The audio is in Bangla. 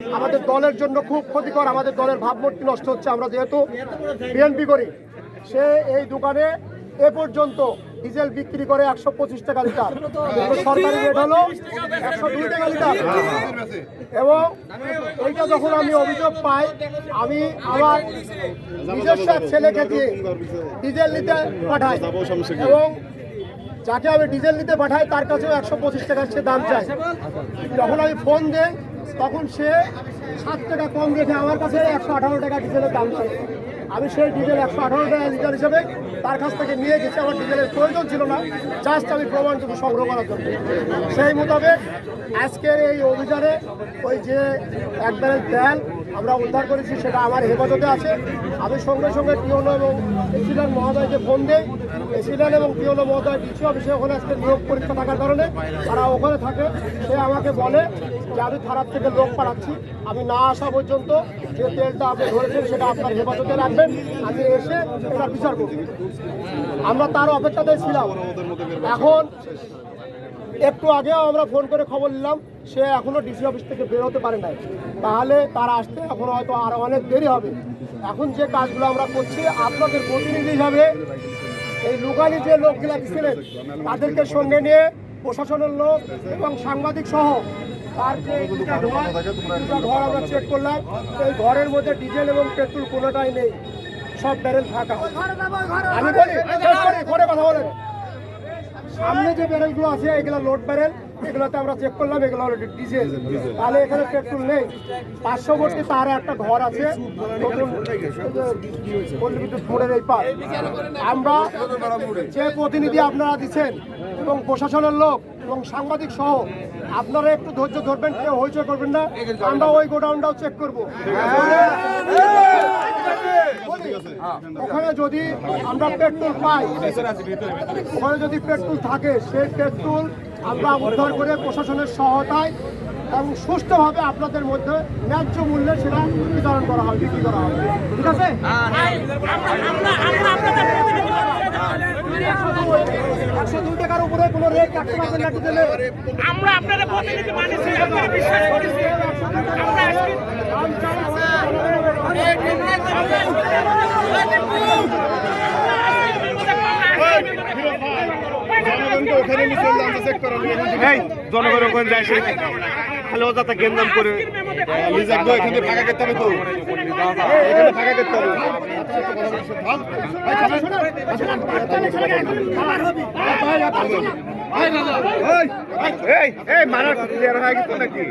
আমাদের দলের জন্য খুব ক্ষতিকর, আমাদের দলের ভাবমূর্তি নষ্ট হচ্ছে। আমরা যেহেতু বিএনপি করি, সে এই দোকানে এ পর্যন্ত ডিজেল বিক্রি করে 125 টাকা লিটার, সরকারি রেট হলো 102 টাকা লিটার। এবং এইটা যখন আমি অভিযোগ পাই, আমি আমার নিজস্ব এক ছেলেকে দিয়ে ডিজেল নিতে পাঠাই এবং যাকে আমি ডিজেল নিতে পাঠাই তার কাছেও 125 টাকার সে দাম চায়। যখন আমি ফোন দেই তখন সে 7 টাকা কম রেখে আমার কাছে 118 টাকা ডিজেলের দাম চায়। আমি সেই ডিজেল 118 টাকা লিটার হিসেবে তার কাছ থেকে নিয়ে গেছি। আমার ডিজেলের প্রয়োজন ছিল না, জাস্ট আমি প্রমাণটুকু সংগ্রহ করার জন্য। সেই মোতাবেক আজকের এই অভিযানে ওই যে এক ব্যারেল তেল আমরা উদ্ধার করেছি সেটা আমার হেফাজতে আছে। আমি সঙ্গে সঙ্গে টিওনো এবং এসিডান মহোদয়কে ফোন দিই। এসিডান এবং টিওনো মহোদয় ডিসি অফিসে ওখানে আজকে নিয়োগ পরীক্ষা থাকার কারণে তারা ওখানে থাকে। সে আমাকে বলে যে আমি থানার থেকে লোক পাঠাচ্ছি, আমি না আসা পর্যন্ত যে তেলটা আপনি ধরেছেন সেটা আপনার হেফাজতে রাখবেন, আমি এসে এটা বিচার করব। আমরা তার অপেক্ষাতে ছিলাম। এখন একটু আগেও আমরা ফোন করে খবর নিলাম সে এখনো ডিসি অফিস থেকে বের হতে পারে নাই। তাহলে তার আসতে এখন হয়তো আরো অনেক দেরি হবে। এখন যে কাজগুলো আমরা করছি, আপনাদের প্রতিনিধি হিসাবে এই লোকালি যে লোকগুলা দিচ্ছিলেন তাদেরকে সঙ্গে নিয়ে প্রশাসনের লোক এবং সাংবাদিক সহ তার যে দুটা ঘর আমরা চেক করলাম, এই ঘরের মধ্যে ডিজেল এবং পেট্রোল কোনোটাই নেই, সব ব্যারেল ফাঁকা। আমি বলি করে কথা বলেন, সামনে যে ব্যারেলগুলো আছে এগুলো লোড ব্যারেল, এগুলোতে আমরা চেক করলাম এগুলো হলো ডিজেল। তাহলে এখানে পেট্রোল নেই। পার্শ্ববর্তী তার একটা ঘর আছে নতুন পল্লী বিদ্যুৎ মোড়ের এই পার। আমরা যে প্রতিনিধি আপনারা দিচ্ছেন এবং প্রশাসনের লোক এবং সাংবাদিক সহ আপনারা একটু ধৈর্য ধরবেন, কেউ হইচই করবেন না। আমরা ওই গোডাউনটাও চেক করবো। ওখানে যদি আমরা পেট্রোল পাই, ওখানে যদি পেট্রোল থাকে, সেই পেট্রোল আমরা উদ্ধার করে প্রশাসনের সহায়তায় এবং সুষ্ঠুভাবে আপনাদের মধ্যে ন্যায্য মূল্যে সেটা বিতরণ করা হবে, বিক্রি করা হবে। ঠিক আছে? 102 টাকার উপরে কোনো রেট কাটতে পারবেন না দিলে। আমরা আপনাদের প্রতিনিধি মানেছি, আপনারা বিশ্বাস করেছি। জনগণ ওখানে যায়, খালি অযথা গেন্দাম করে এখানে ফাঁকা করতে হবে, তো এখানে ফাঁকা করতে হবে। মারার নাকি